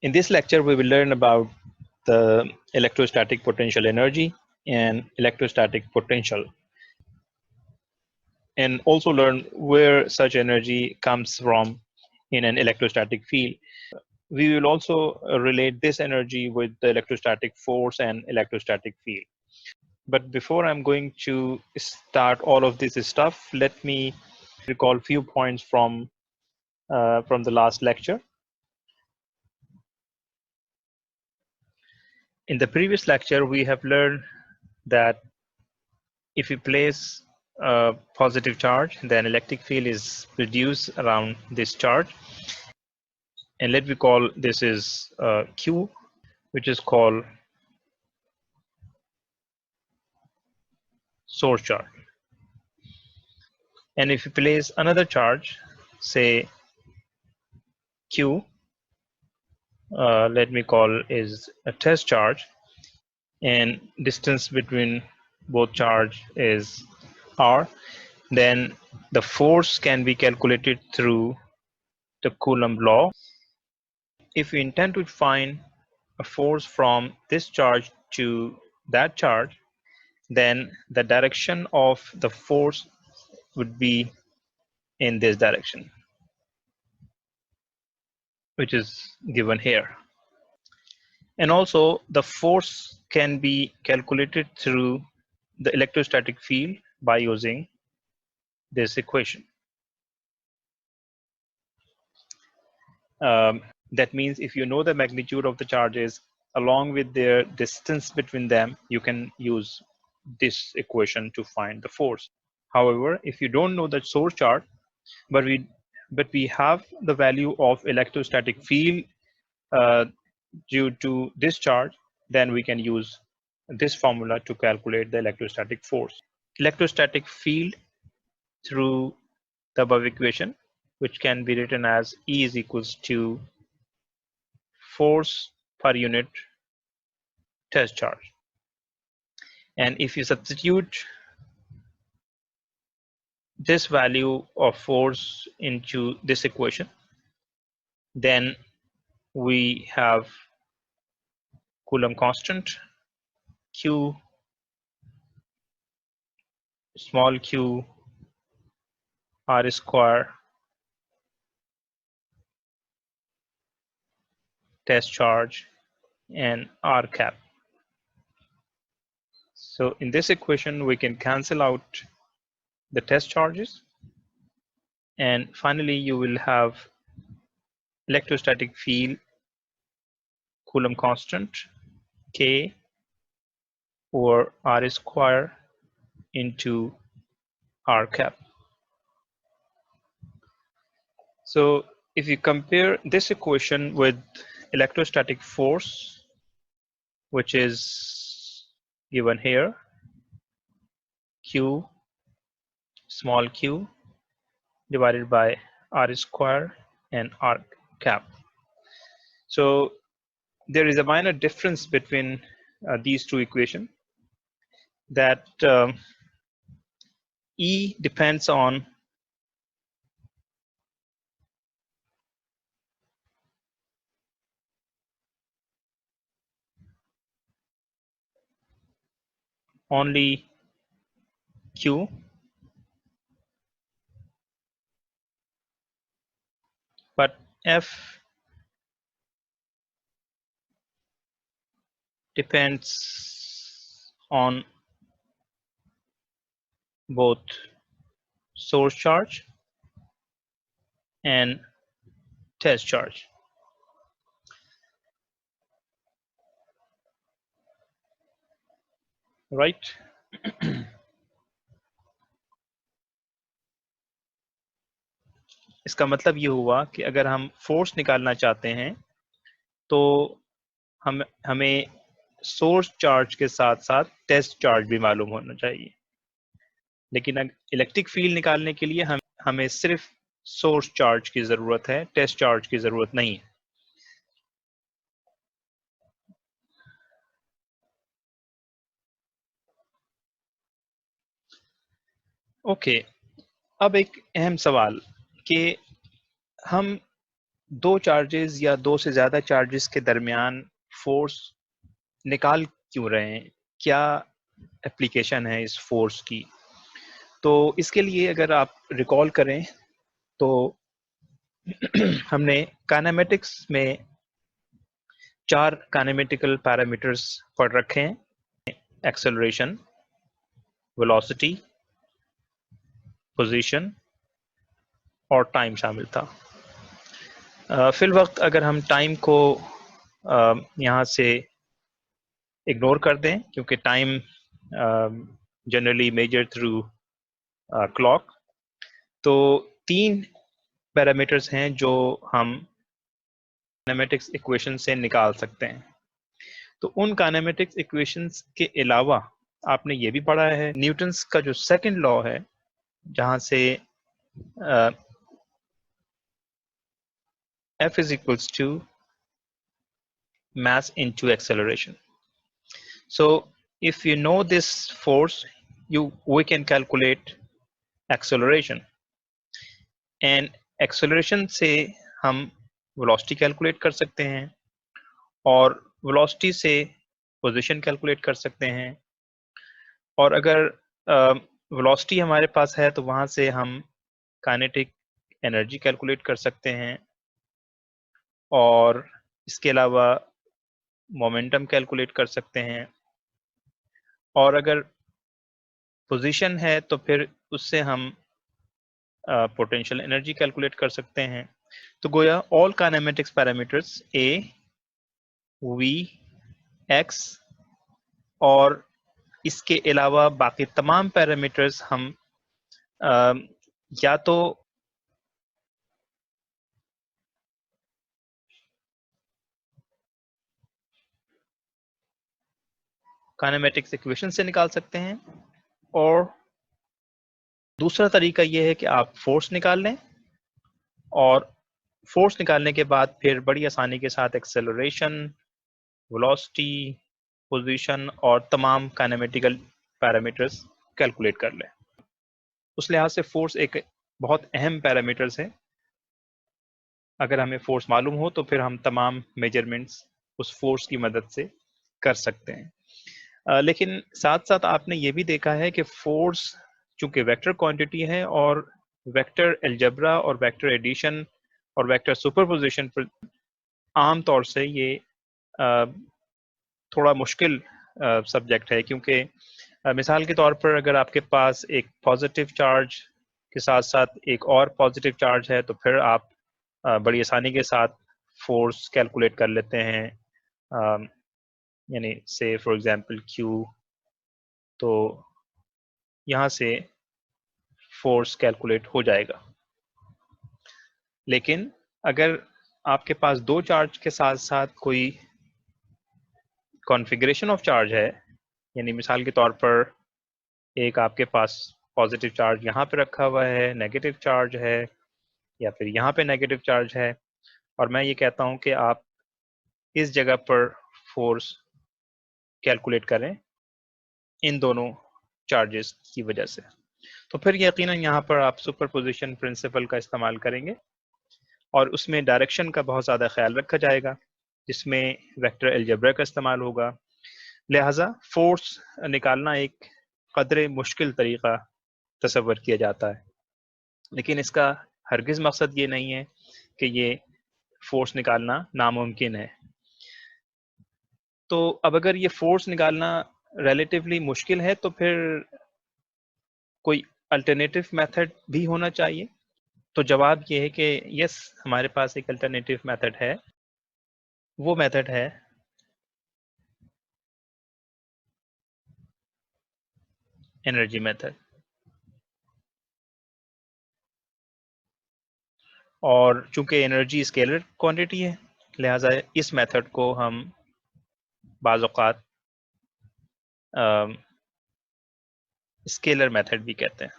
In this lecture, we will learn about the electrostatic potential energy and electrostatic potential, and also learn where such energy comes from in an electrostatic field. We will also relate this energy with the electrostatic force and electrostatic field. But before I'm going to start all of this stuff, let me recall a few points from the last lecture. In the previous lecture, we have learned that if we place a positive charge, then electric field is produced around this charge. And let me call this is Q, which is called source charge. And if you place another charge, say Q, let me call is a test charge, and distance between both charge is R, then the force can be calculated through the Coulomb law. If we intend to find a force from this charge to that charge, then the direction of the force would be in this direction, which is given here. And also the force can be calculated through the electrostatic field by using this equation. That means if you know the magnitude of the charges along with their distance between them, you can use this equation to find the force. However, if you don't know the source charge, but we have the value of electrostatic field due to this charge, then we can use this formula to calculate the electrostatic force. Electrostatic field through the above equation, which can be written as E is equals to force per unit test charge. And if you substitute this value of force into this equation, then we have Coulomb constant Q small q r square test charge and r cap. So in this equation, we can cancel out the test charges, and finally you will have electrostatic field Coulomb constant K over r square into r cap. So if you compare this equation with electrostatic force, which is given here, Q small q divided by r square and r cap. So there is a minor difference between these two equations, that E depends on only Q, but F depends on both source charge and test charge. Right? इसका मतलब ये हुआ कि अगर हम force निकालना चाहते हैं तो हमें सोर्स चार्ज के साथ साथ टेस्ट चार्ज भी मालूम होना चाहिए, लेकिन इलेक्ट्रिक फील्ड निकालने के लिए हमें सिर्फ सोर्स चार्ज की जरूरत है, टेस्ट चार्ज की जरूरत नहीं है. ओके, अब एक अहम सवाल कि हम दो चार्जेस या दो से ज़्यादा चार्जेस के दरमियान फोर्स निकाल क्यों रहे हैं, क्या एप्लीकेशन है इस फोर्स की। तो इसके लिए अगर आप रिकॉल करें तो हमने काइनेमेटिक्स में 4 काइनेमेटिकल पैरामीटर्स पढ़ रखे हैं, एक्सेलरेशन, वेलोसिटी, पोजीशन और टाइम शामिल था। फिल वक्त अगर हम टाइम को यहाँ से इग्नोर कर दें, क्योंकि time generally measure through clock, तो 3 पैरामीटर्स हैं जो हम काइनेमेटिक्स इक्वेशन से निकाल सकते हैं। तो उन काइनेमेटिक्स इक्वेशंस के अलावा आपने ये भी पढ़ा है न्यूटन्स का जो सेकंड लॉ है, जहां से F is equals to mass into acceleration. So if you know this force, we can calculate acceleration, and acceleration से हम velocity calculate कर सकते हैं और velocity से position calculate कर सकते हैं, और अगर velocity हमारे पास है तो वहां से हम kinetic energy calculate कर सकते हैं, और इसके अलावा मोमेंटम कैलकुलेट कर सकते हैं, और अगर पोजीशन है तो फिर उससे हम पोटेंशियल एनर्जी कैलकुलेट कर सकते हैं। तो गोया all kinematics parameters A, V, X और इसके अलावा बाकी तमाम पैरामीटर्स हम या तो काइनेमेटिक्स इक्वेशन से निकाल सकते हैं, और दूसरा तरीका यह है कि आप फोर्स निकाल लें और फोर्स निकालने के बाद फिर बड़ी आसानी के साथ एक्सेलरेशन, वेलोसिटी, पोजीशन और तमाम काइनेमेटिकल पैरामीटर्स कैलकुलेट कर लें। उस लिहाज से फोर्स एक बहुत अहम पैरामीटर्स है। अगर हमें फोर्स मालूम हो तो फिर हम तमाम मेजरमेंट्स उस फोर्स की मदद से कर सकते हैं। लेकिन साथ साथ आपने ये भी देखा है कि फोर्स चूंकि वेक्टर क्वांटिटी है और वेक्टर अलजेब्रा और वेक्टर एडिशन और वेक्टर सुपरपोजिशन पर आम तौर से ये थोड़ा मुश्किल सब्जेक्ट है, क्योंकि मिसाल के तौर पर अगर आपके पास एक पॉजिटिव चार्ज के साथ साथ एक और पॉजिटिव चार्ज है तो फिर आप बड़ी आसानी के साथ फोर्स कैलकुलेट कर लेते हैं, यानी से फॉर एग्जांपल Q, तो यहाँ से फोर्स कैलकुलेट हो जाएगा। लेकिन अगर आपके पास दो चार्ज के साथ साथ कोई कॉन्फ़िगरेशन ऑफ चार्ज है, यानी मिसाल के तौर पर एक आपके पास पॉजिटिव चार्ज यहाँ पे रखा हुआ है, नेगेटिव चार्ज है, या फिर यहाँ पे नेगेटिव चार्ज है, और मैं ये कहता हूँ कि आप इस जगह पर फोर्स कैलकुलेट करें इन दोनों चार्जेस की वजह से, तो फिर यकीनन यहाँ पर आप सुपरपोजिशन प्रिंसिपल का इस्तेमाल करेंगे और उसमें डायरेक्शन का बहुत ज़्यादा ख्याल रखा जाएगा, जिसमें वेक्टर अलजेब्रा का इस्तेमाल होगा। लिहाजा फोर्स निकालना एक कदरे मुश्किल तरीका तस्वर किया जाता है, लेकिन इसका हरगिज़ मकसद ये नहीं है कि ये फोर्स निकालना नामुमकिन है। तो अब अगर ये फोर्स निकालना रिलेटिवली मुश्किल है तो फिर कोई अल्टरनेटिव मेथड भी होना चाहिए। तो जवाब ये है कि यस, हमारे पास एक अल्टरनेटिव मेथड है। वो मेथड है एनर्जी मेथड, और चूंकि एनर्जी स्केलर क्वांटिटी है लिहाजा इस मेथड को हम बाज़ औक़ात स्केलर मेथड भी कहते हैं।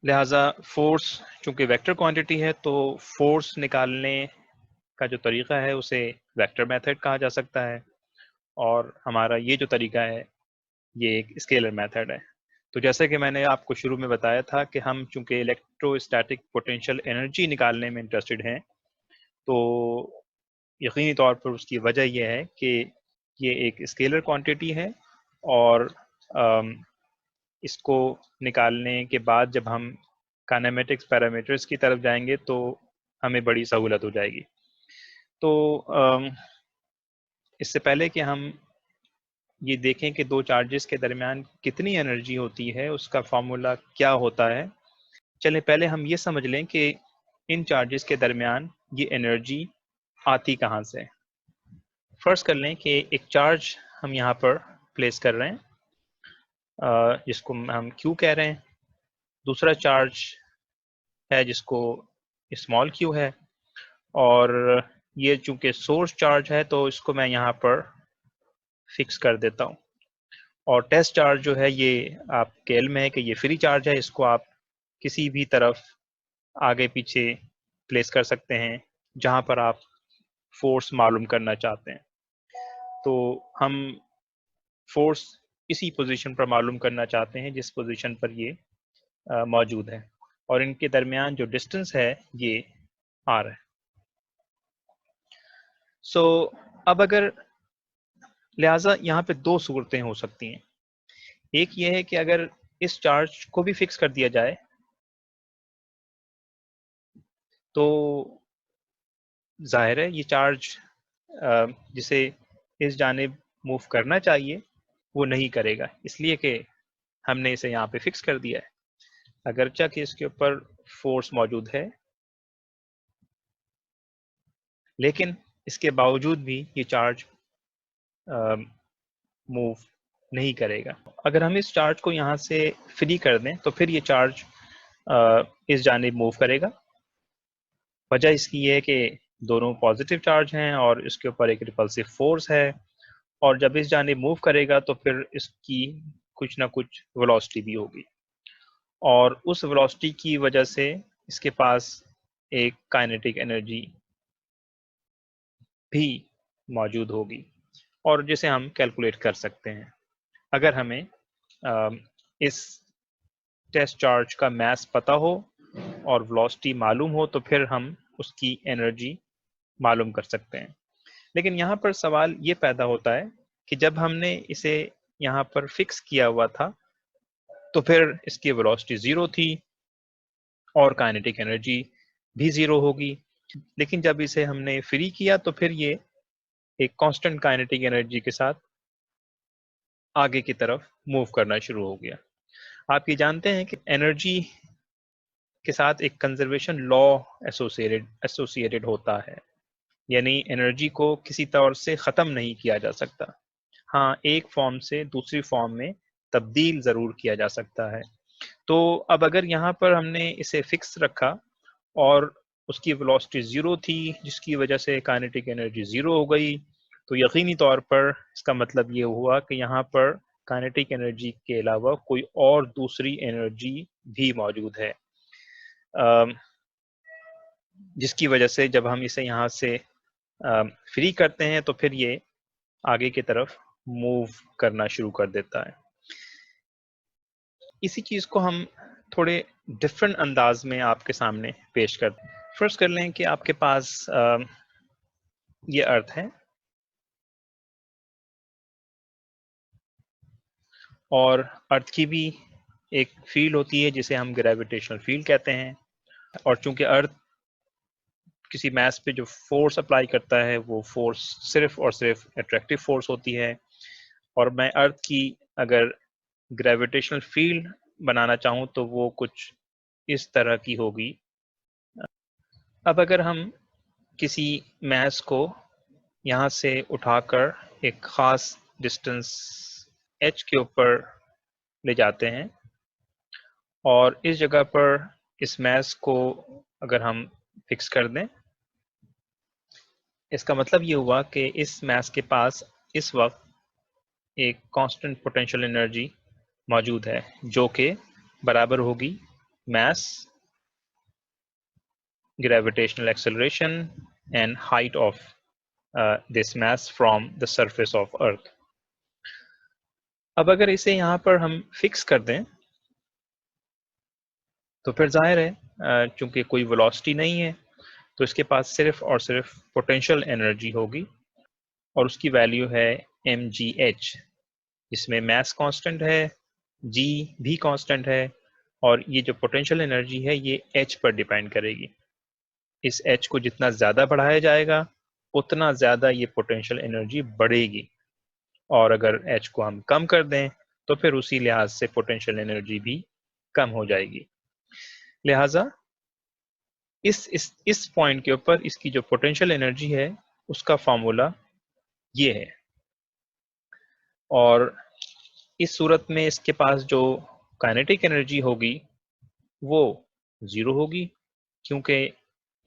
लिहाजा फोर्स चूंकि वेक्टर क्वांटिटी है तो फोर्स निकालने का जो तरीका है उसे वेक्टर मेथड कहा जा सकता है, और हमारा ये जो तरीका है ये एक स्केलर मेथड है। तो जैसे कि मैंने आपको शुरू में बताया था कि हम चूंकि इलेक्ट्रोस्टैटिक पोटेंशियल एनर्जी निकालने में इंटरेस्टेड हैं, तो यकीनी तौर पर उसकी वजह यह है कि ये एक स्केलर क्वांटिटी है, और इसको निकालने के बाद जब हम काइनेमेटिक्स पैरामीटर्स की तरफ जाएंगे तो हमें बड़ी सहूलत हो जाएगी। तो इससे पहले कि हम ये देखें कि दो चार्जेस के दरमियान कितनी एनर्जी होती है, उसका फॉर्मूला क्या होता है, चलें पहले हम ये समझ लें कि इन चार्जेस के दरमियान ये एनर्जी आती कहाँ से। फर्स्ट कर लें कि एक चार्ज हम यहाँ पर प्लेस कर रहे हैं, जिसको हम Q कह रहे हैं। दूसरा चार्ज है जिसको स्मॉल q है, और ये चूंकि सोर्स चार्ज है तो इसको मैं यहाँ पर फिक्स कर देता हूँ। और टेस्ट चार्ज जो है ये आपके इल्म में है कि ये फ्री चार्ज है, इसको आप किसी भी तरफ आगे पीछे प्लेस कर सकते हैं जहाँ पर आप फोर्स मालूम करना चाहते हैं। तो हम फोर्स इसी पोजीशन पर मालूम करना चाहते हैं जिस पोजीशन पर ये मौजूद है, और इनके दरमियान जो डिस्टेंस है ये r है। सो अब अगर लिहाजा यहाँ पे दो सूरतें हो सकती हैं। एक ये है कि अगर इस चार्ज को भी फिक्स कर दिया जाए तो जाहिर है ये चार्ज जिसे इस जानिब मूव करना चाहिए वो नहीं करेगा, इसलिए कि हमने इसे यहाँ पे फिक्स कर दिया है। अगरचा कि इसके ऊपर फोर्स मौजूद है, लेकिन इसके बावजूद भी ये चार्ज मूव नहीं करेगा। अगर हम इस चार्ज को यहाँ से फ्री कर दें तो फिर ये चार्ज इस जानिब मूव करेगा। वजह इसकी है कि दोनों पॉजिटिव चार्ज हैं और इसके ऊपर एक रिपल्सिव फोर्स है, और जब इस जानिब मूव करेगा तो फिर इसकी कुछ ना कुछ वेलोसिटी भी होगी, और उस वेलोसिटी की वजह से इसके पास एक काइनेटिक एनर्जी भी मौजूद होगी, और जिसे हम कैलकुलेट कर सकते हैं। अगर हमें इस टेस्ट चार्ज का मास पता हो और वेलोसिटी मालूम हो तो फिर हम उसकी एनर्जी मालूम कर सकते हैं। लेकिन यहाँ पर सवाल ये पैदा होता है कि जब हमने इसे यहाँ पर फिक्स किया हुआ था तो फिर इसकी वेलोसिटी 0 थी और काइनेटिक एनर्जी भी 0 होगी, लेकिन जब इसे हमने फ्री किया तो फिर ये एक कांस्टेंट काइनेटिक एनर्जी के साथ आगे की तरफ मूव करना शुरू हो गया। आप ये जानते हैं कि एनर्जी के साथ एक कंजर्वेशन लॉ एसोसिएटेड होता है, यानी एनर्जी को किसी तौर से ख़त्म नहीं किया जा सकता। हाँ, एक फॉर्म से दूसरी फॉर्म में तब्दील ज़रूर किया जा सकता है। तो अब अगर यहाँ पर हमने इसे फिक्स रखा और उसकी वेलोसिटी 0 थी जिसकी वजह से काइनेटिक एनर्जी 0 हो गई, तो यकीनी तौर पर इसका मतलब ये हुआ कि यहाँ पर काइनेटिक एनर्जी के अलावा कोई और दूसरी एनर्जी भी मौजूद है, जिसकी वजह से जब हम इसे यहाँ से फ्री करते हैं तो फिर ये आगे की तरफ मूव करना शुरू कर देता है। इसी चीज को हम थोड़े डिफरेंट अंदाज में आपके सामने पेश करते हैं। फर्स्ट कर लें कि आपके पास ये अर्थ है और अर्थ की भी एक फील्ड होती है जिसे हम ग्रेविटेशनल फील्ड कहते हैं, और चूंकि अर्थ किसी मास पे जो फोर्स अप्लाई करता है वो फोर्स सिर्फ और सिर्फ अट्रैक्टिव फोर्स होती है, और मैं अर्थ की अगर ग्रेविटेशनल फील्ड बनाना चाहूँ तो वो कुछ इस तरह की होगी। अब अगर हम किसी मास को यहाँ से उठाकर एक ख़ास डिस्टेंस h के ऊपर ले जाते हैं और इस जगह पर इस मास को अगर हम फिक्स कर दें, इसका मतलब ये हुआ कि इस मास के पास इस वक्त एक कांस्टेंट पोटेंशियल एनर्जी मौजूद है जो कि बराबर होगी मास, gravitational acceleration and height of this mass from the surface of earth. अब अगर इसे यहाँ पर हम फिक्स कर दें तो फिर जाहिर है चूंकि कोई वेलोसिटी नहीं है तो इसके पास सिर्फ और सिर्फ पोटेंशियल एनर्जी होगी और उसकी वैल्यू है mgh, जिसमें मास कांस्टेंट है, g भी कांस्टेंट है और ये जो पोटेंशियल एनर्जी है ये h पर डिपेंड करेगी। इस h को जितना ज़्यादा बढ़ाया जाएगा उतना ज़्यादा ये पोटेंशियल एनर्जी बढ़ेगी और अगर h को हम कम कर दें तो फिर उसी लिहाज से पोटेंशियल एनर्जी भी कम हो जाएगी। लिहाजा इस पॉइंट के ऊपर इसकी जो पोटेंशियल एनर्जी है उसका फॉर्मूला ये है और इस सूरत में इसके पास जो काइनेटिक एनर्जी होगी वो 0 होगी क्योंकि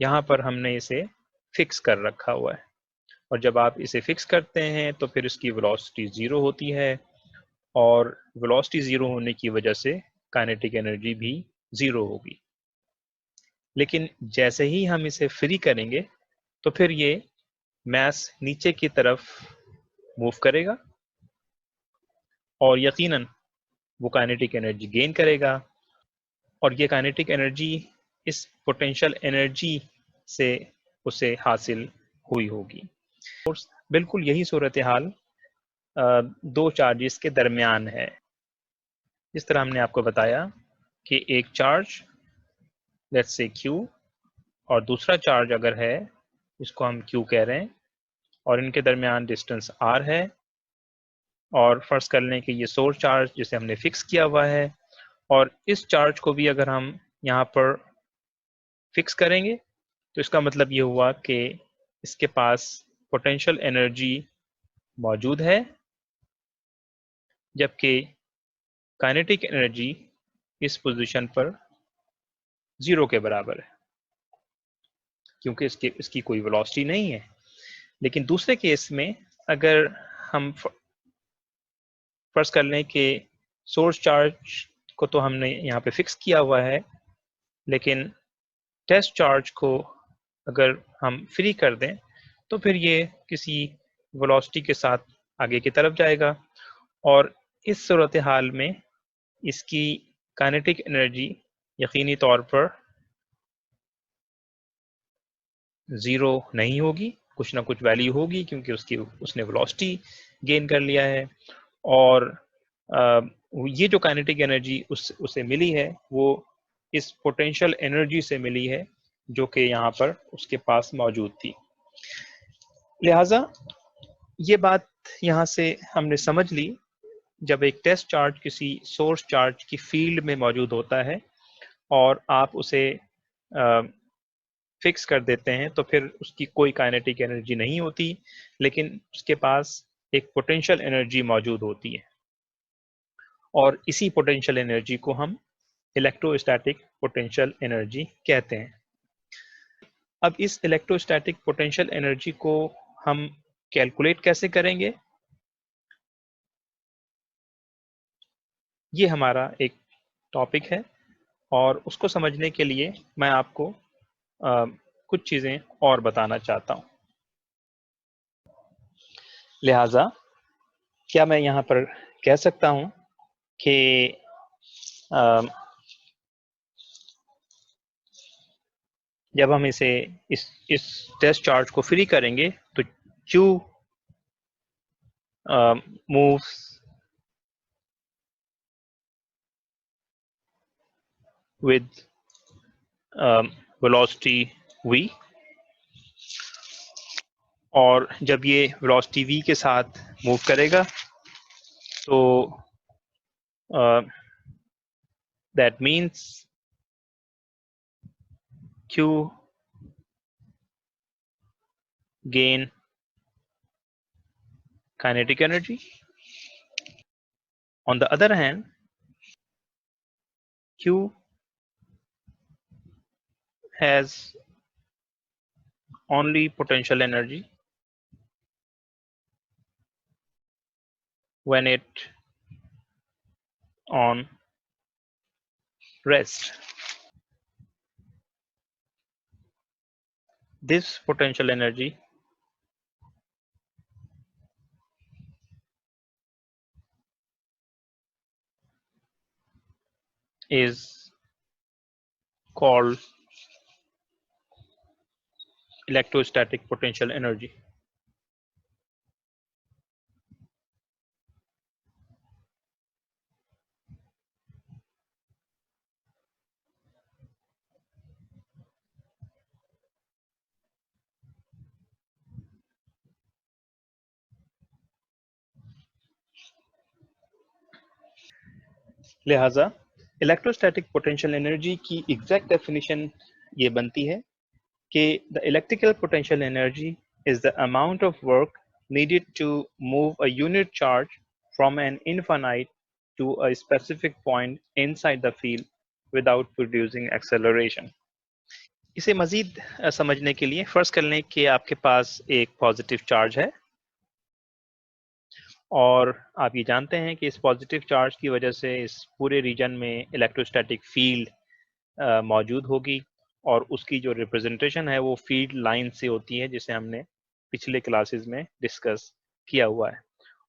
यहाँ पर हमने इसे फिक्स कर रखा हुआ है और जब आप इसे फिक्स करते हैं तो फिर इसकी वेलोसिटी 0 होती है और वेलोसिटी 0 होने की वजह से काइनेटिक एनर्जी भी 0 होगी। लेकिन जैसे ही हम इसे फ्री करेंगे तो फिर ये मास नीचे की तरफ मूव करेगा और यकीनन वो काइनेटिक एनर्जी गेन करेगा और ये काइनेटिक एनर्जी इस पोटेंशियल एनर्जी से उसे हासिल हुई होगी। और बिल्कुल यही सूरत हाल दो चार्जेस के दरमियान है। जिस तरह हमने आपको बताया कि एक चार्ज लेट्स से Q और दूसरा चार्ज अगर है इसको हम Q कह रहे हैं और इनके दरमियान डिस्टेंस R है और फर्ज कर लें कि ये सोर्स चार्ज जिसे हमने फिक्स किया हुआ है और इस चार्ज को भी अगर हम यहाँ पर फिक्स करेंगे तो इसका मतलब ये हुआ कि इसके पास पोटेंशियल एनर्जी मौजूद है जबकि काइनेटिक एनर्जी इस पोजीशन पर 0 के बराबर है क्योंकि इसकी कोई वेलोसिटी नहीं है। लेकिन दूसरे केस में अगर हम फर्ज कर लें कि सोर्स चार्ज को तो हमने यहाँ पे फिक्स किया हुआ है लेकिन टेस्ट चार्ज को अगर हम फ्री कर दें तो फिर ये किसी वेलोसिटी के साथ आगे की तरफ जाएगा और इस सूरत हाल में इसकी काइनेटिक एनर्जी यकीनी तौर पर 0 नहीं होगी, कुछ ना कुछ वैल्यू होगी क्योंकि उसने वेलोसिटी गेन कर लिया है और ये जो काइनेटिक एनर्जी उसे मिली है वो इस पोटेंशियल एनर्जी से मिली है जो कि यहाँ पर उसके पास मौजूद थी। लिहाजा ये बात यहाँ से हमने समझ ली, जब एक टेस्ट चार्ज किसी सोर्स चार्ज की फील्ड में मौजूद होता है और आप उसे फिक्स कर देते हैं तो फिर उसकी कोई काइनेटिक एनर्जी नहीं होती लेकिन उसके पास एक पोटेंशियल एनर्जी मौजूद होती है और इसी पोटेंशियल एनर्जी को हम इलेक्ट्रोस्टैटिक पोटेंशियल एनर्जी कहते हैं। अब इस इलेक्ट्रोस्टैटिक पोटेंशियल एनर्जी को हम कैलकुलेट कैसे करेंगे, ये हमारा एक टॉपिक है और उसको समझने के लिए मैं आपको कुछ चीज़ें और बताना चाहता हूँ। लिहाजा क्या मैं यहाँ पर कह सकता हूँ कि जब हम इस टेस्ट चार्ज को फ्री करेंगे तो Q moves with velocity v और जब ये वेलोसिटी v के साथ मूव करेगा तो that means Q gain kinetic energy. On the other hand, Q has only potential energy when it on rest. This potential energy is called electrostatic potential energy. लिहाजा electrostatic potential energy की exact definition ये बनती है कि the electrical potential energy is the amount of work needed to move a unit charge from an infinite to a specific point inside the field without producing acceleration. इसे मजीद समझने के लिए फर्ज कर लें कि आपके पास एक पॉजिटिव चार्ज है और आप ये जानते हैं कि इस पॉजिटिव चार्ज की वजह से इस पूरे रीजन में इलेक्ट्रोस्टैटिक फील्ड मौजूद होगी और उसकी जो रिप्रेजेंटेशन है वो फील्ड लाइन से होती है जिसे हमने पिछले क्लासेस में डिस्कस किया हुआ है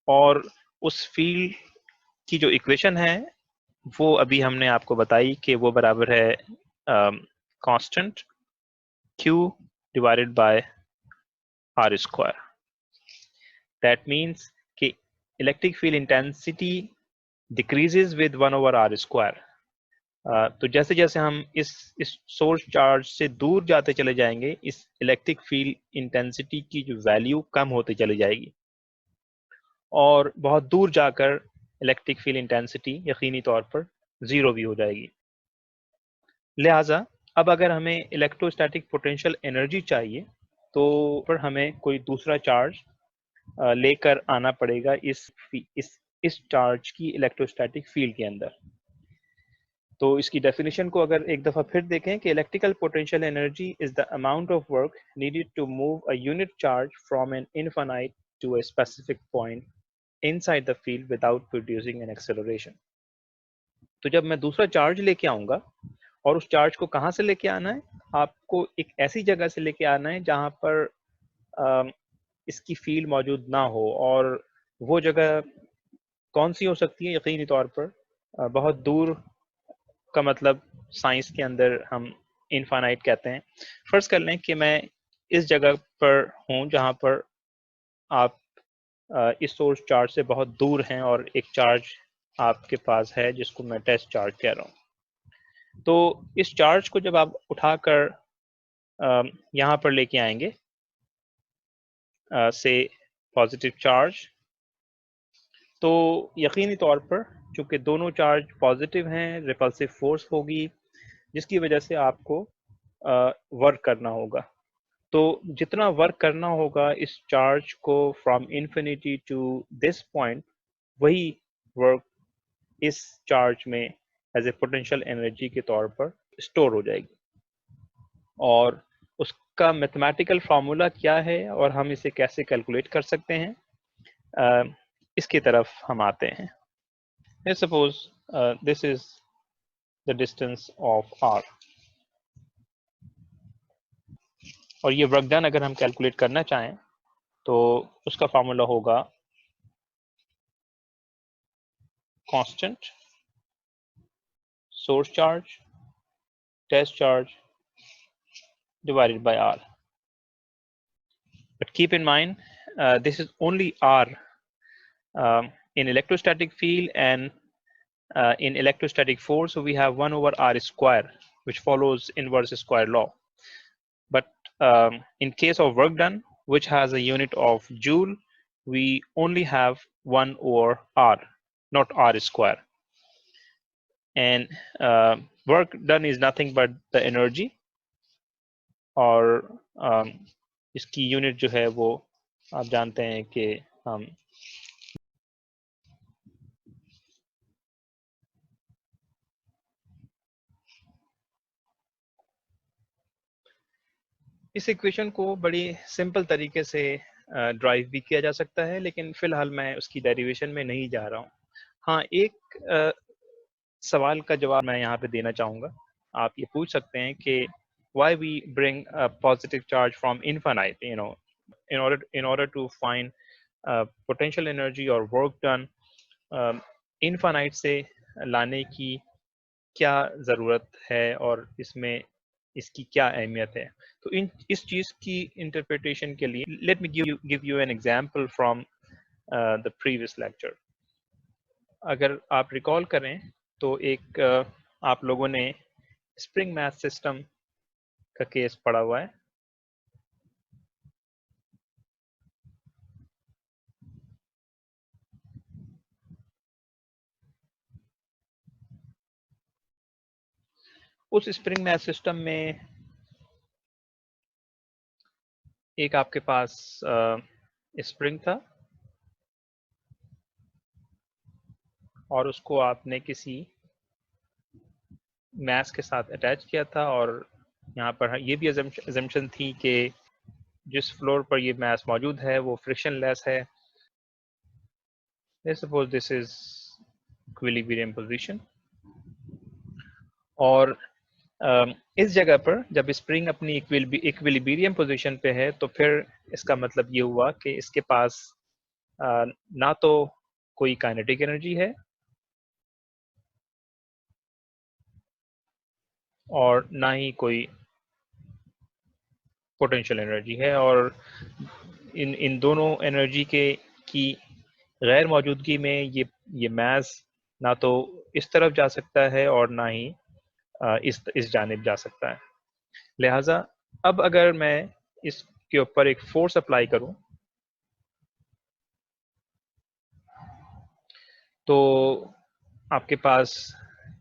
और उस फील्ड की जो इक्वेशन है वो अभी हमने आपको बताई कि वो बराबर है constant Q divided by R square. That means कि electric field intensity decreases with 1 over R square. तो जैसे जैसे हम इस सोर्स चार्ज से दूर जाते चले जाएंगे इस इलेक्ट्रिक फील्ड इंटेंसिटी की जो वैल्यू कम होती चली जाएगी और बहुत दूर जाकर इलेक्ट्रिक फील्ड इंटेंसिटी यकीनी तौर पर जीरो भी हो जाएगी। लिहाजा अब अगर हमें इलेक्ट्रोस्टैटिक पोटेंशियल एनर्जी चाहिए तो फिर हमें कोई दूसरा चार्ज लेकर आना पड़ेगा इस चार्ज की इलेक्ट्रोस्टैटिक फील्ड के अंदर। तो इसकी डेफिनेशन को अगर एक दफा फिर देखें कि electrical potential energy is the amount of work needed to move a unit charge from an infinite to a specific point inside the field without producing an acceleration. तो जब मैं दूसरा चार्ज लेके आऊंगा और उस चार्ज को कहाँ से लेके आना है, आपको एक ऐसी जगह से लेके आना है जहां पर इसकी फील्ड मौजूद ना हो और वो जगह कौन सी हो सकती है? यकीनी तौर पर बहुत दूर का मतलब साइंस के अंदर हम इनफाइनाइट कहते हैं। फर्ज कर लें कि मैं इस जगह पर हूं जहां पर आप इस सोर्स चार्ज से बहुत दूर हैं और एक चार्ज आपके पास है जिसको मैं टेस्ट चार्ज कह रहा हूं। तो इस चार्ज को जब आप उठाकर यहाँ पर लेके आएंगे से पॉजिटिव चार्ज, तो यकीनी तौर पर चूंकि दोनों चार्ज पॉजिटिव हैं रिपल्सिव फोर्स होगी जिसकी वजह से आपको वर्क करना होगा। तो जितना वर्क करना होगा इस चार्ज को from infinity to this point, वही वर्क इस चार्ज में एज ए पोटेंशियल एनर्जी के तौर पर स्टोर हो जाएगी और उसका मैथमेटिकल फार्मूला क्या है और हम इसे कैसे कैलकुलेट कर सकते हैं, इसकी तरफ हम आते हैं। Let's suppose this is the distance of r और ये वर्क डन अगर हम कैलकुलेट करना चाहें तो उसका फार्मूला होगा constant source charge test charge divided by r. But keep in mind this is only r in electrostatic field and in electrostatic force, so we have 1 over r square which follows inverse square law. But in case of work done which has a unit of joule, we only have 1 over r, not r square. And work done is nothing but the energy और इसकी unit जो है वो आप जानते हैं कि हम इस इक्वेशन को बड़ी सिंपल तरीके से ड्राइव भी किया जा सकता है, लेकिन फिलहाल मैं उसकी डेरिवेशन में नहीं जा रहा हूँ। हाँ, एक सवाल का जवाब मैं यहाँ पे देना चाहूँगा। आप ये पूछ सकते हैं कि why we bring a positive charge from infinite, you know, in order to find potential energy or work done, infinite से लाने की क्या ज़रूरत है और इसमें इसकी क्या अहमियत है। तो इस चीज़ की इंटरप्रिटेशन के लिए let me give you an example from the previous lecture. अगर आप रिकॉल करें तो एक आप लोगों ने स्प्रिंग मैथ सिस्टम का केस पढ़ा हुआ है। उस स्प्रिंग मैथ सिस्टम में एक आपके पास स्प्रिंग था और उसको आपने किसी मैस के साथ अटैच किया था, और यहाँ पर ये भी अजम्पशन थी कि जिस फ्लोर पर ये मैस मौजूद है वो फ्रिक्शनलेस है। Let's suppose this is equilibrium position, और इस जगह पर जब स्प्रिंग अपनी इक्विलिब्रियम पोजीशन पे है तो फिर इसका मतलब ये हुआ कि इसके पास ना तो कोई काइनेटिक एनर्जी है और ना ही कोई पोटेंशियल एनर्जी है, और इन इन दोनों एनर्जी के की गैर मौजूदगी में ये मैस ना तो इस तरफ जा सकता है और ना ही इस जानिब जा सकता है। लिहाजा अब अगर मैं इसके ऊपर एक फोर्स अप्लाई करूं तो आपके पास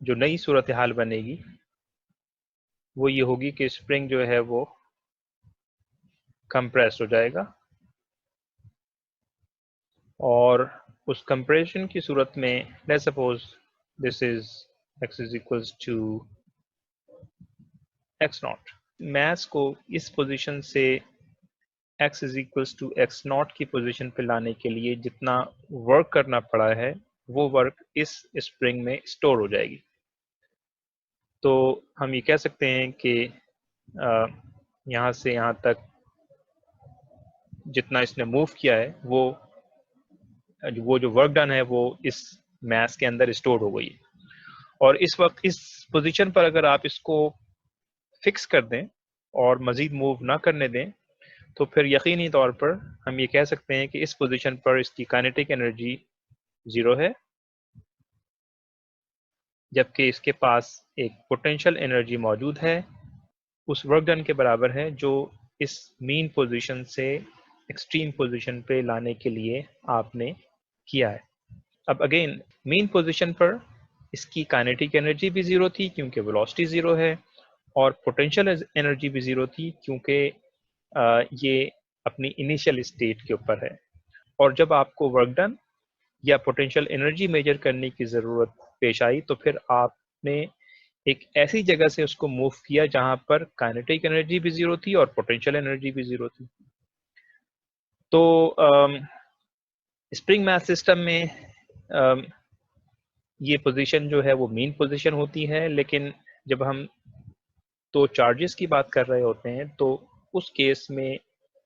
जो नई सूरत हाल बनेगी वो ये होगी कि स्प्रिंग जो है वो कंप्रेस हो जाएगा, और उस कंप्रेशन की सूरत में let's suppose this is x is equals to x naught. Mass को इस पोजीशन से x is equals to x naught की पोजीशन पे लाने के लिए जितना वर्क करना पड़ा है वो वर्क इस स्प्रिंग में स्टोर हो जाएगी। तो हम ये कह सकते हैं कि यहाँ से यहाँ तक जितना इसने मूव किया है वो जो वर्क डन है वो इस मैस के अंदर स्टोर हो गई है। और इस वक्त इस पोजीशन पर अगर आप इसको फिक्स कर दें और मजीद मूव ना करने दें तो फिर यकीनी तौर पर हम ये कह सकते हैं कि इस पोजीशन पर इसकी काइनेटिक एनर्जी 0 है, जबकि इसके पास एक पोटेंशियल एनर्जी मौजूद है उस वर्क डन के बराबर है जो इस मीन पोजीशन से एक्सट्रीम पोजीशन पे लाने के लिए आपने किया है। अब अगेन मीन पोजीशन पर इसकी काइनेटिक एनर्जी भी 0 थी क्योंकि वेलोसिटी 0 है, और पोटेंशियल एनर्जी भी 0 थी क्योंकि ये अपनी इनिशियल स्टेट के ऊपर है। और जब आपको वर्क डन या पोटेंशियल एनर्जी मेजर करने की ज़रूरत पेश आई तो फिर आपने एक ऐसी जगह से उसको मूव किया जहां पर काइनेटिक एनर्जी भी 0 थी और पोटेंशियल एनर्जी भी 0 थी। तो स्प्रिंग मैथ सिस्टम में ये पोजीशन जो है वो मीन पोजीशन होती है, लेकिन जब हम तो चार्जेस की बात कर रहे होते हैं तो उस केस में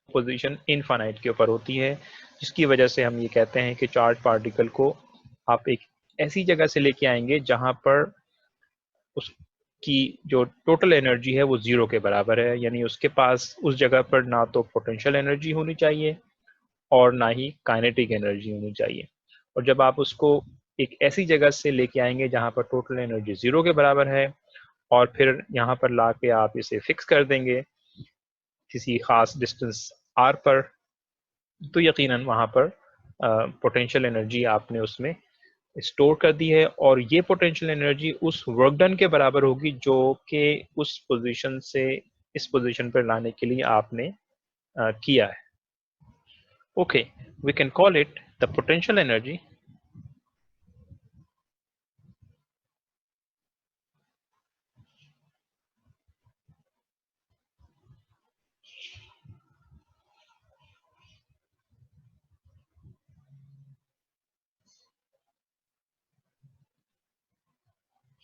पोजीशन इनफाइनाइट के ऊपर होती है, जिसकी वजह से हम ये कहते हैं कि चार्ज पार्टिकल को आप एक ऐसी जगह से लेके आएंगे जहां पर उसकी जो टोटल एनर्जी है वो 0 के बराबर है, यानी उसके पास उस जगह पर ना तो पोटेंशियल एनर्जी होनी चाहिए और ना ही काइनेटिक एनर्जी होनी चाहिए। और जब आप उसको एक ऐसी जगह से लेके आएंगे जहां पर टोटल एनर्जी 0 के बराबर है और फिर यहाँ पर ला के आप इसे फिक्स कर देंगे किसी खास डिस्टेंस r पर, तो यकीनन वहाँ पर पोटेंशियल एनर्जी आपने उसमें स्टोर कर दी है, और ये पोटेंशियल एनर्जी उस वर्क डन के बराबर होगी जो कि उस पोजीशन से इस पोजीशन पर लाने के लिए आपने किया है। Okay, we can call it the potential energy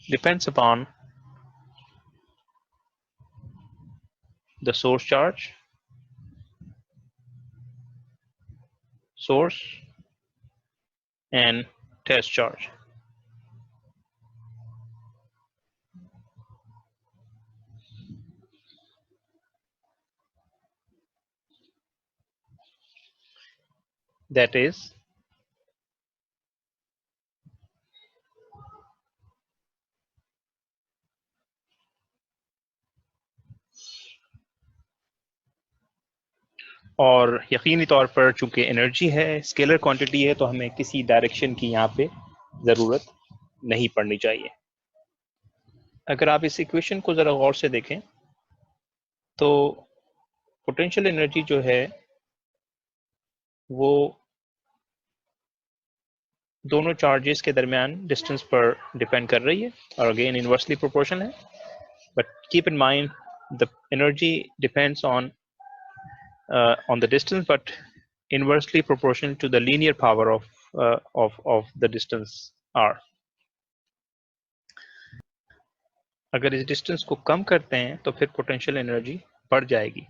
depends upon the source charge, source and test charge. that is और यकीनी तौर पर चूंकि एनर्जी है, स्केलर क्वांटिटी है, तो हमें किसी डायरेक्शन की यहाँ पे ज़रूरत नहीं पड़नी चाहिए। अगर आप इस इक्वेशन को ज़रा गौर से देखें तो पोटेंशियल एनर्जी जो है वो दोनों चार्जेस के दरमियान डिस्टेंस पर डिपेंड कर रही है और अगेन इनवर्सली प्रोपोर्शनल है, but keep in mind the energy depends on the distance but inversely proportional to the linear power of the distance r. अगर इस डिस्टेंस को कम करते हैं तो फिर पोटेंशियल एनर्जी बढ़ जाएगी,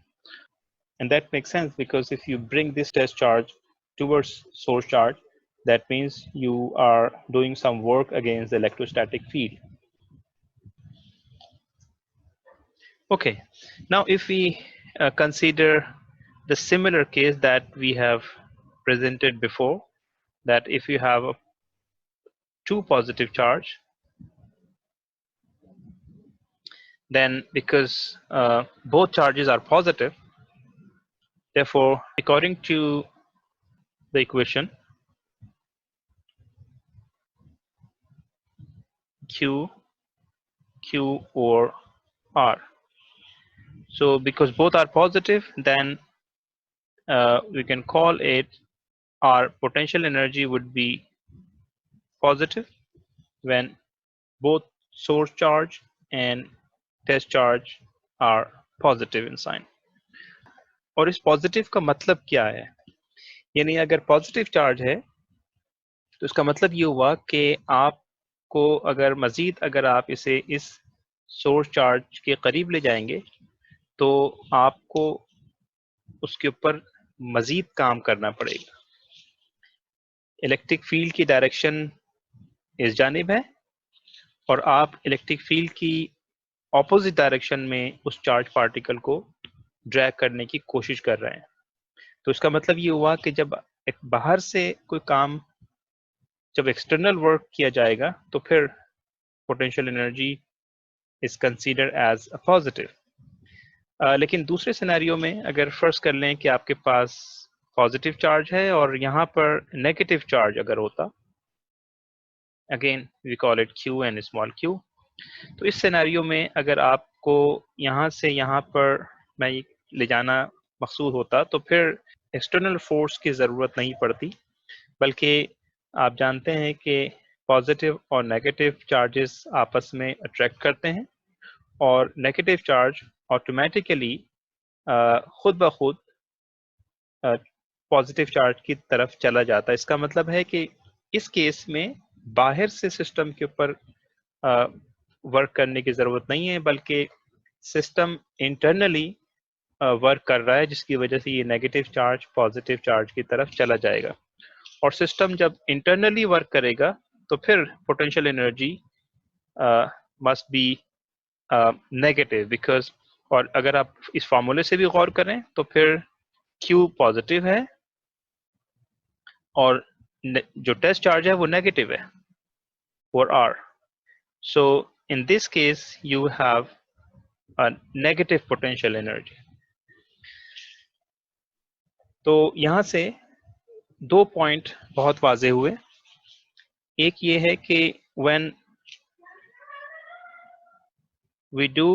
and that makes sense because if you bring this test charge towards source charge, that means you are doing some work against the electrostatic field. Okay, now if we consider the similar case that we have presented before, that if you have two positive charge, then because both charges are positive, therefore according to the equation q over r, so because both are positive, then we can call it our potential energy would be positive when both source charge and test charge are positive in sign. और इस positive का मतलब क्या है? यानी अगर positive charge है तो इसका मतलब ये हुआ कि आपको अगर मजीद अगर आप इसे इस सोर्स चार्ज के करीब ले जाएंगे तो आपको उसके ऊपर मजीद काम करना पड़ेगा। इलेक्ट्रिक फील्ड की डायरेक्शन इस जानिब है और आप इलेक्ट्रिक फील्ड की ऑपोजिट डायरेक्शन में उस चार्ज पार्टिकल को ड्रैग करने की कोशिश कर रहे हैं। तो इसका मतलब ये हुआ कि जब बाहर से कोई काम, जब एक्सटर्नल वर्क किया जाएगा तो फिर potential energy is considered as a positive. लेकिन दूसरे सिनेरियो में अगर फर्ज कर लें कि आपके पास पॉजिटिव चार्ज है और यहाँ पर नेगेटिव चार्ज अगर होता, again we call it Q and small Q, तो इस सिनेरियो में अगर आपको यहाँ से यहाँ पर मैं ले जाना मकसूद होता तो फिर एक्सटर्नल फोर्स की ज़रूरत नहीं पड़ती, बल्कि आप जानते हैं कि पॉजिटिव और नेगेटिव चार्जेस आपस में अट्रैक्ट करते हैं और नेगेटिव चार्ज ऑटोमेटिकली खुद ब खुद पॉजिटिव चार्ज की तरफ चला जाता है। इसका मतलब है कि इस केस में बाहर से सिस्टम के ऊपर वर्क करने की ज़रूरत नहीं है, बल्कि सिस्टम इंटरनली वर्क कर रहा है, जिसकी वजह से ये नेगेटिव चार्ज पॉजिटिव चार्ज की तरफ चला जाएगा। और सिस्टम जब इंटरनली वर्क करेगा तो फिर potential energy must be negative because, और अगर आप इस फार्मूले से भी गौर करें तो फिर Q पॉजिटिव है और जो टेस्ट चार्ज है वो नेगेटिव है for R. So in this case you have a negative potential energy. तो यहाँ से दो पॉइंट बहुत वाजे हुए। एक ये है कि when we do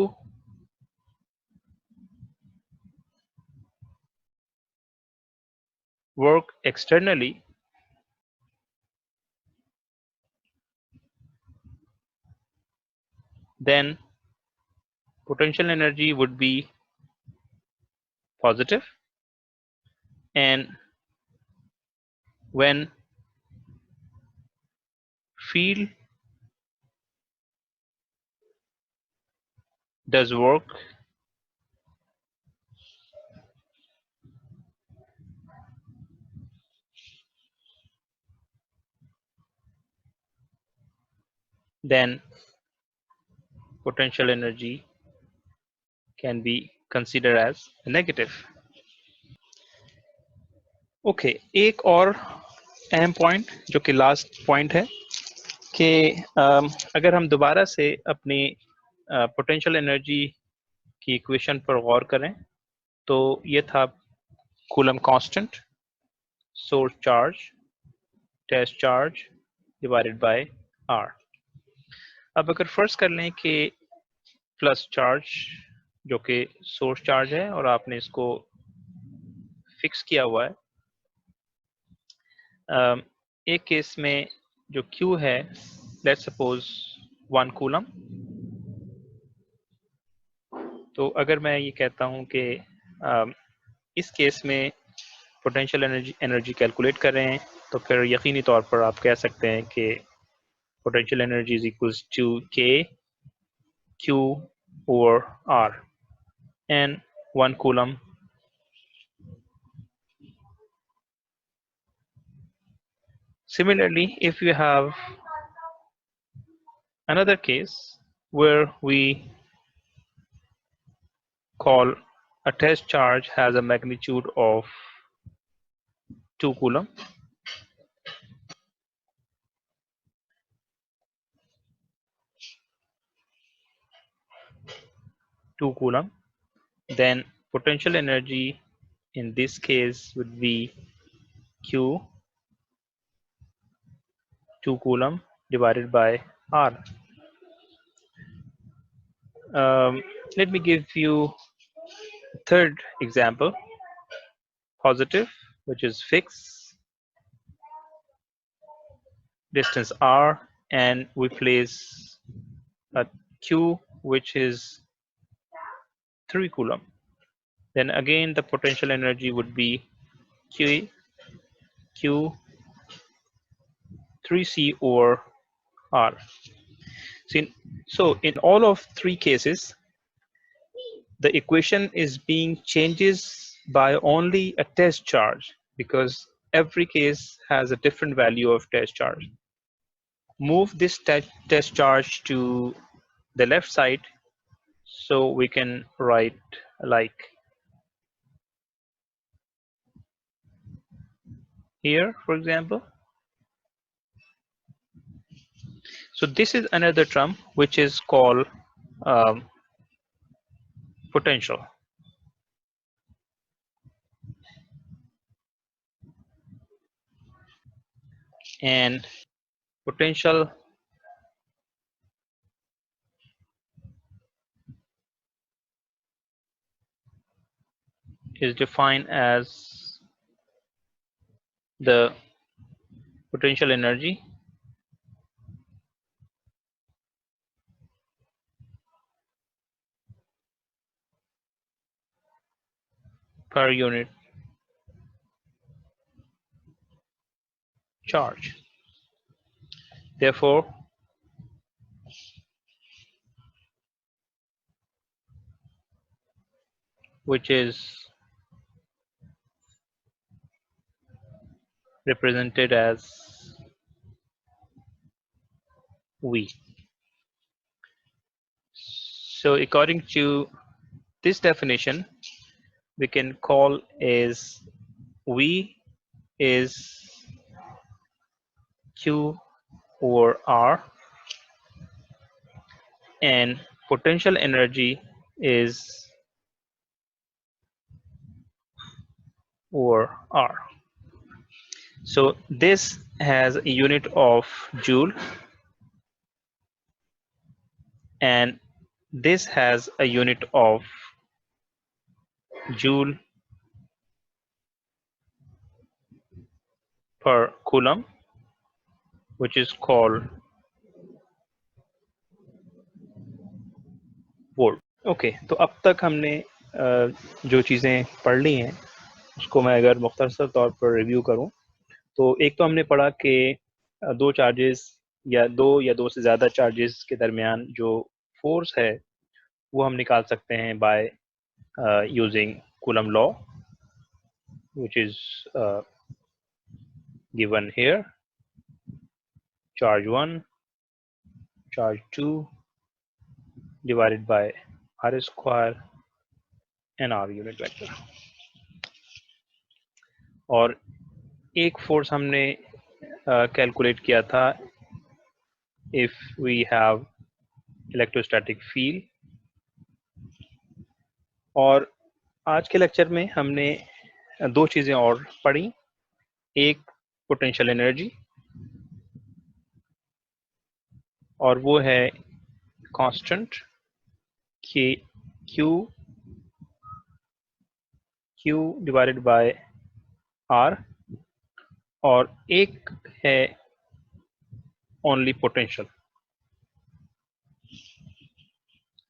work externally, then potential energy would be positive, and when field does work, then potential energy can be considered as negative. Okay, एक और अहम पॉइंट जो कि लास्ट पॉइंट है कि अगर हम दोबारा से अपनी पोटेंशियल एनर्जी की इक्वेशन पर गौर करें तो ये था coulomb constant, source charge, test charge divided by R. अब अगर फर्ज कर लें कि प्लस चार्ज जो कि सोर्स चार्ज है और आपने इसको फिक्स किया हुआ है, एक केस में जो Q है, लेट्स सपोज 1 कूलम। तो अगर मैं ये कहता हूँ कि इस केस में पोटेंशियल एनर्जी कैलकुलेट कर रहे हैं तो फिर यकीनी तौर पर आप कह सकते हैं कि potential energy is equals to K Q over R and 1 coulomb. Similarly, if you have another case where we call a test charge has a magnitude of 2 coulomb, then potential energy in this case would be Q 2 coulomb divided by R. Let me give you a third example, positive, which is fixed distance R, and we place a Q which is 3 coulomb. Then again the potential energy would be Q 3C over R. So in all of three cases, the equation is being changes by only a test charge because every case has a different value of test charge. Move this test charge to the left side so we can write like here, for example. So this is another term which is called potential. And potential is defined as the potential energy per unit charge. Therefore, which is represented as V. So according to this definition, we can call as V is Q over R and potential energy is over R. So this has a unit of joule and this has a unit of joule per coulomb, which is called volt. Okay, तो अब तक हमने जो चीज़ें पढ़ ली हैं उसको मैं अगर मुख्तसर तौर पर रिव्यू करूं तो एक तो हमने पढ़ा कि दो चार्जेस या दो से ज़्यादा चार्जेस के दरमियान जो फोर्स है वो हम निकाल सकते हैं by using coulomb law, which is given here, charge 1 charge 2 divided by r square and r unit vector. और एक फोर्स हमने कैलकुलेट किया था if we have electrostatic field, और आज के लेक्चर में हमने दो चीजें और पढ़ी। एक पोटेंशियल एनर्जी और वो है कांस्टेंट के क्यू डिवाइडेड बाय आर, और एक है ओनली पोटेंशियल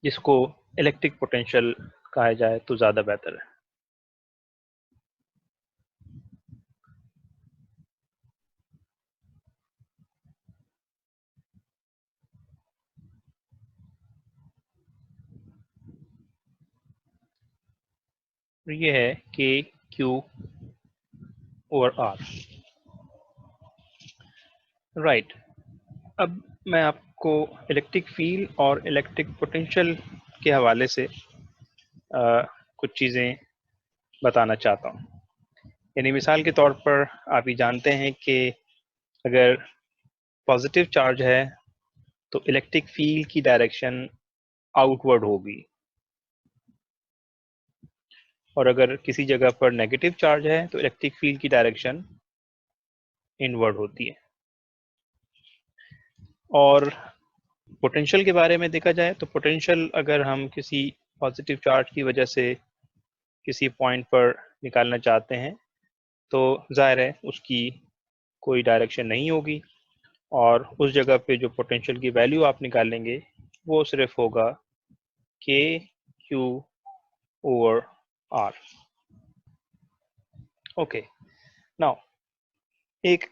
जिसको इलेक्ट्रिक पोटेंशियल कहा जाए तो ज्यादा बेहतर है। ये है के क्यू ओवर आर, राइट। अब मैं आपको इलेक्ट्रिक फील्ड और इलेक्ट्रिक पोटेंशियल के हवाले से कुछ चीज़ें बताना चाहता हूँ। यानी मिसाल के तौर पर आप ये जानते हैं कि अगर पॉजिटिव चार्ज है तो इलेक्ट्रिक फील्ड की डायरेक्शन आउटवर्ड होगी, और अगर किसी जगह पर नेगेटिव चार्ज है तो इलेक्ट्रिक फील्ड की डायरेक्शन इनवर्ड होती है। और पोटेंशियल के बारे में देखा जाए तो पोटेंशियल अगर हम किसी पॉजिटिव चार्ज की वजह से किसी पॉइंट पर निकालना चाहते हैं तो जाहिर है उसकी कोई डायरेक्शन नहीं होगी, और उस जगह पे जो पोटेंशियल की वैल्यू आप निकालेंगे वो सिर्फ होगा के Q over R. Okay, now एक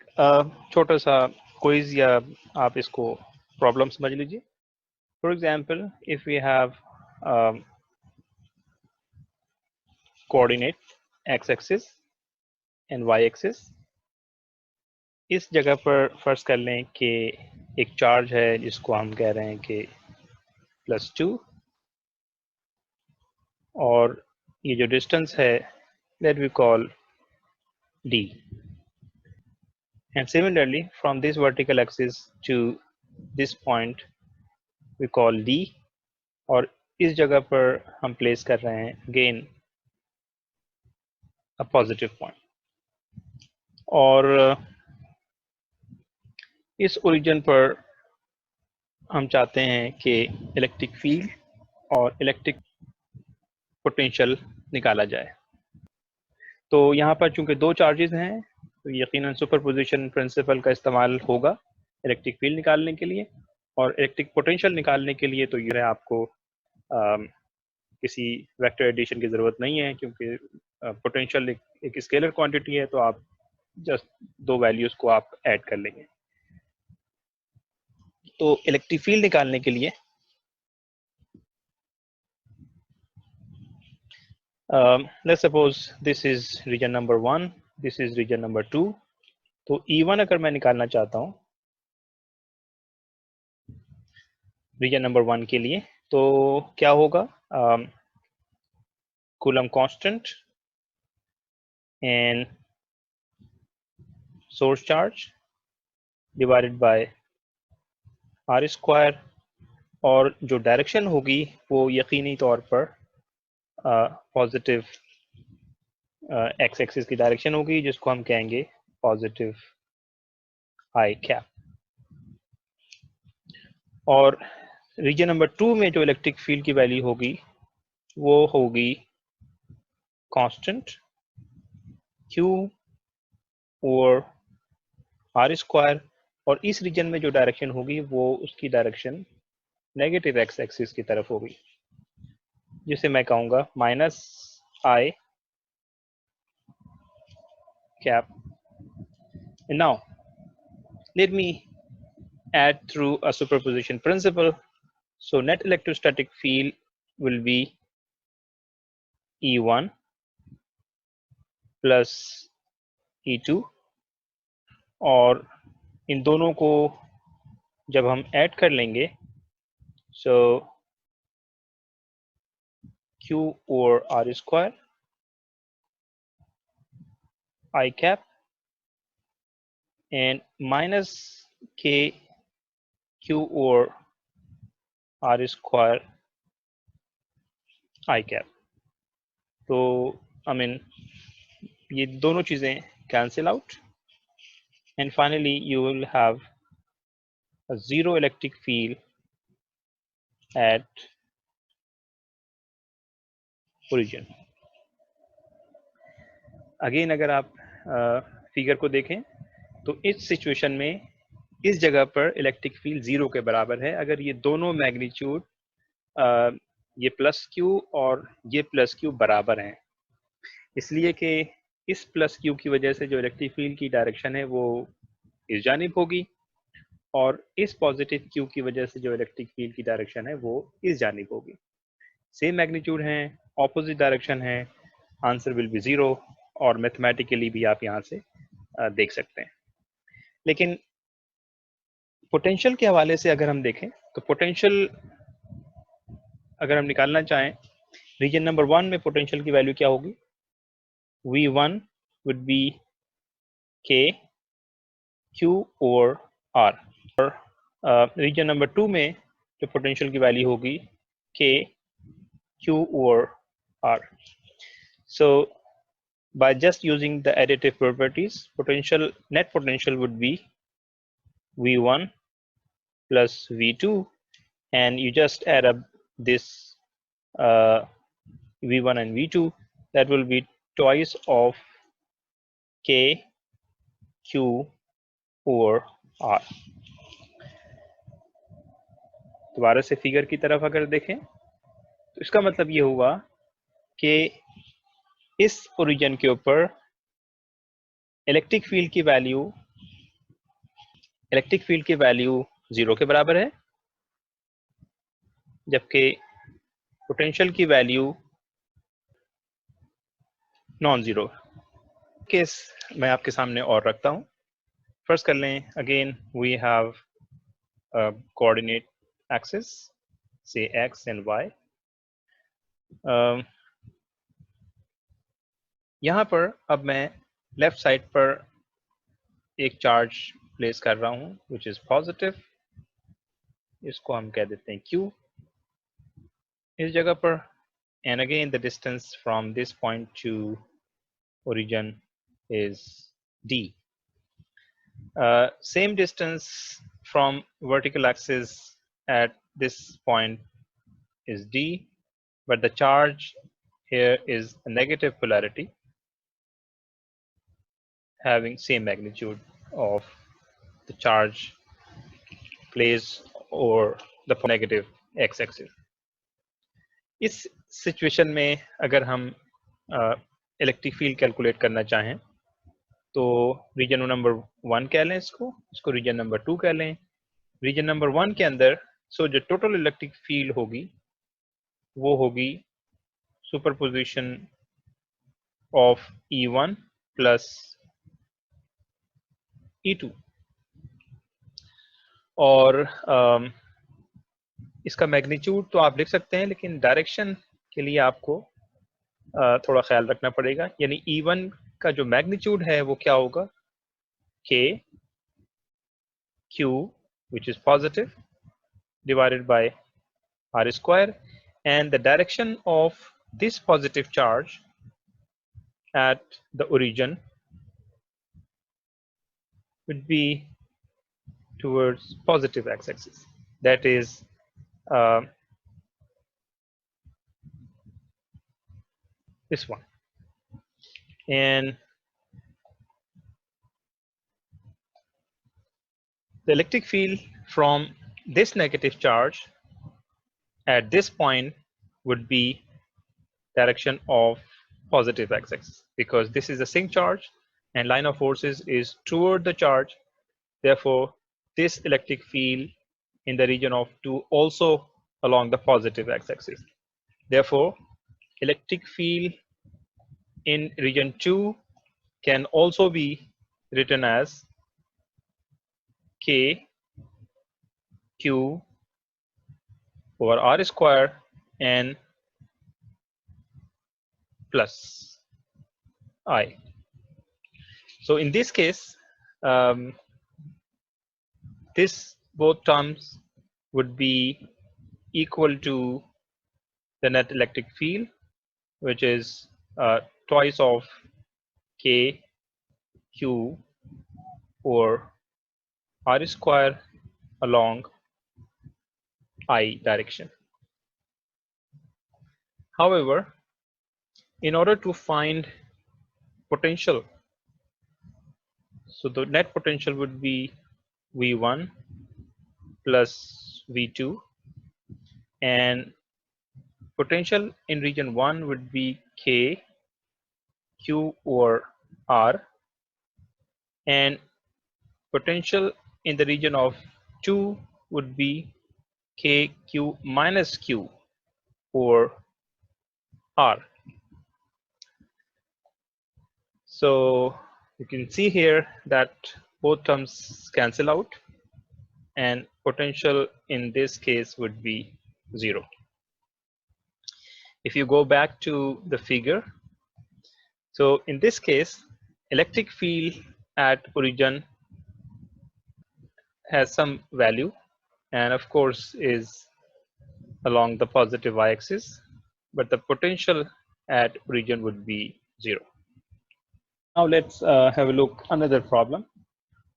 छोटा सा क्विज या आप इसको प्रॉब्लम समझ लीजिए। For example, if we have coordinate X axis and Y axis, इस जगह पर फर्ज कर लें कि एक चार्ज है जिसको हम कह रहे हैं कि +2, और ये जो डिस्टेंस है that we call d, and similarly from this vertical axis to this point we call d, और इस जगह पर हम प्लेस कर रहे हैं again a positive point, और इस ओरिजिन पर हम चाहते हैं कि इलेक्ट्रिक फील्ड और इलेक्ट्रिक पोटेंशियल निकाला जाए। तो यहाँ पर चूंकि दो चार्जेस हैं तो यकीनन सुपरपोजिशन प्रिंसिपल का इस्तेमाल होगा इलेक्ट्रिक फील्ड निकालने के लिए, और इलेक्ट्रिक पोटेंशियल निकालने के लिए तो ये आपको किसी वेक्टर एडिशन की ज़रूरत नहीं है, क्योंकि पोटेंशियल एक स्केलर क्वांटिटी है, तो आप जस्ट दो वैल्यूज़ को आप ऐड कर लेंगे। तो इलेक्ट्रिक फील्ड निकालने के लिए let's suppose this is region number 1, this is region number 2। तो E1 अगर मैं निकालना चाहता हूँ रीजन नंबर 1 के लिए, तो क्या होगा? Coulomb constant and source charge divided by R square, और जो डायरेक्शन होगी वो यकीनी तौर पर पॉजिटिव एक्स एक्सिस की डायरेक्शन होगी, जिसको हम कहेंगे पॉजिटिव आई कैप। और रीजन नंबर 2 में जो इलेक्ट्रिक फील्ड की वैल्यू होगी वो होगी constant Q over R square, और इस रीजन में जो डायरेक्शन होगी वो उसकी डायरेक्शन नेगेटिव एक्स एक्सिस की तरफ होगी, जिसे मैं कहूँगा -i cap. And now let me add through a superposition principle. So net electrostatic field will be E1 plus E2, और इन दोनों को जब हम ऐड कर लेंगे so Q over R square I cap and minus k q over r square I cap. तो I mean ये दोनों चीजें cancel out and finally you will have a zero electric field at origin. Again अगर आप figure को देखें तो इस सिचुएशन में इस जगह पर इलेक्ट्रिक फील्ड जीरो के बराबर है अगर ये दोनों मैग्नीट्यूड ये प्लस क्यू और ये प्लस क्यू बराबर हैं, इसलिए कि इस प्लस क्यू की वजह से जो इलेक्ट्रिक फील्ड की डायरेक्शन है वो इस जानिब होगी और इस पॉजिटिव क्यू की वजह से जो इलेक्ट्रिक फील्ड की डायरेक्शन है वो इस जानिब होगी. सेम मैग्नीट्यूड हैं, ऑपोजिट डायरेक्शन है, आंसर विल बी जीरो और मैथमेटिकली भी आप यहाँ से देख सकते हैं. लेकिन पोटेंशियल के हवाले से अगर हम देखें तो पोटेंशियल अगर हम निकालना चाहें रीजन नंबर 1 में पोटेंशियल की वैल्यू क्या होगी? V1 would be K Q over R और रीजन नंबर 2 में जो पोटेंशियल की वैल्यू होगी K Q over R. So by just using the additive properties, net potential would be V1 plus V2 and you just add up this V1 and V2, that will be twice of K Q over R. दोबारा से figure की तरफ अगर देखें तो इसका मतलब ये हुआ कि इस ओरिजिन के ऊपर इलेक्ट्रिक फील्ड की वैल्यू जीरो के बराबर है जबकि पोटेंशियल की वैल्यू नॉन जीरो. केस मैं आपके सामने और रखता हूं. फर्स्ट कर लें, again we have coordinate axis से x and y. यहाँ पर अब मैं लेफ्ट साइड पर एक चार्ज प्लेस कर रहा हूँ विच इज पॉजिटिव. इसको हम कह देते हैं Q इस जगह पर and again the distance from this point to origin is d. Same distance from vertical axis at this point is d, but the charge here is a negative polarity having same magnitude of the charge placed over the negative x-axis. इस situation में अगर हम electric field calculate करना चाहें तो reason number 1 कह लें, इसको रीजन नंबर 2 कह लें. रीजन नंबर 1 के अंदर जो टोटल इलेक्ट्रिक फील्ड होगी वो होगी superposition of E1 plus E2 और इसका मैग्नीट्यूड तो आप लिख सकते हैं लेकिन डायरेक्शन के लिए आपको थोड़ा ख्याल रखना पड़ेगा. यानी E1 का जो मैग्नीट्यूड है वो क्या होगा? K Q which is positive divided by R square, and the direction of this positive charge at the origin would be towards positive x-axis, that is this one. And the electric field from this negative charge at this point would be direction of positive x-axis, because this is a sink charge and line of forces is toward the charge. Therefore, this electric field in the region of 2 also along the positive x-axis. Therefore, electric field in region 2 can also be written as K Q over R square and plus I. So in this case, this both terms would be equal to the net electric field, which is twice of K Q or R square along I direction. However, in order to find potential, so the net potential would be V1 plus V2, and potential in region 1 would be K Q or R, and potential in the region of 2 would be K Q minus Q or R. So you can see here that both terms cancel out, and potential in this case would be 0. If you go back to the figure, so in this case, electric field at origin has some value, and of course is along the positive y-axis, but the potential at origin would be 0. Now let's have a look another problem.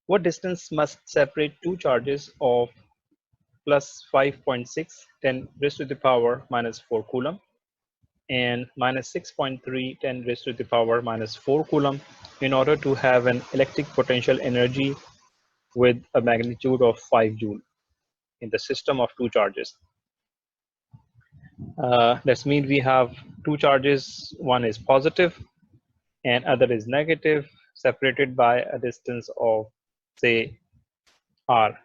What distance must separate two charges of plus 5.6 10 raised to the power minus 4 coulomb and minus 6.3 10 raised to the power minus 4 coulomb in order to have an electric potential energy with a magnitude of 5 joule in the system of two charges? That means we have two charges, one is positive and other is negative, separated by a distance of, say, r.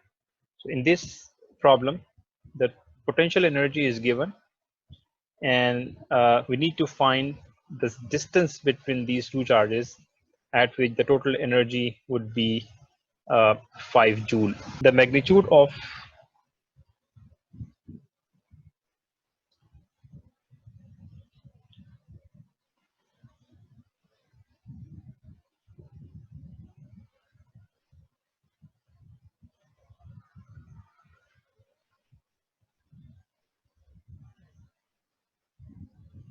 So in this problem, the potential energy is given, and we need to find the distance between these two charges at which the total energy would be 5 joule. The magnitude of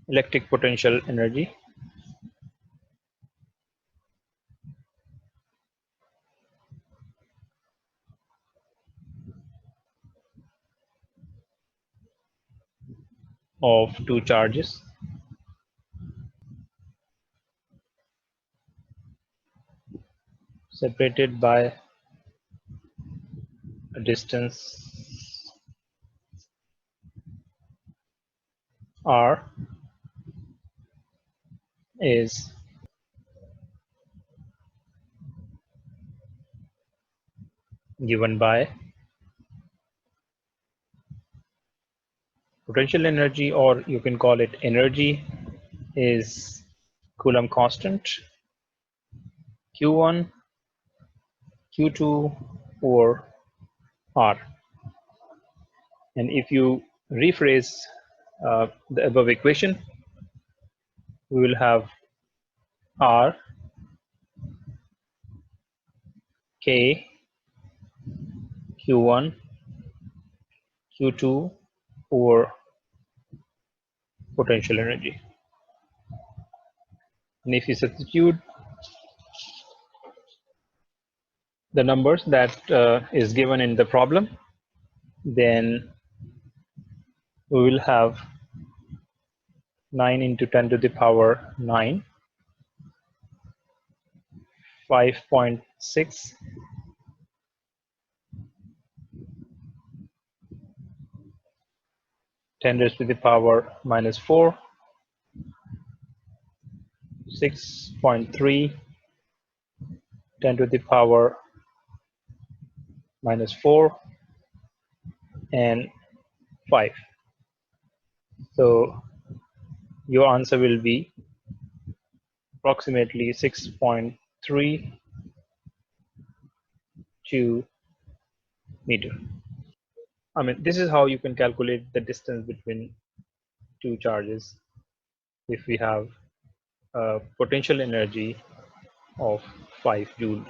electric potential energy of two charges separated by a distance r is given by potential energy, or you can call it energy, is Coulomb constant Q1, Q2, or R. And if you rephrase the above equation, we will have R, K, Q1, Q2, or potential energy. And if you substitute the numbers that is given in the problem, then we will have 9 into 10 to the power 9, 5.6, 10 raised to the power minus 4, 6.3, 10 to the power minus 4, and 5. So your answer will be approximately 6.32 meter. I mean, this is how you can calculate the distance between two charges if we have a potential energy of 5 joule.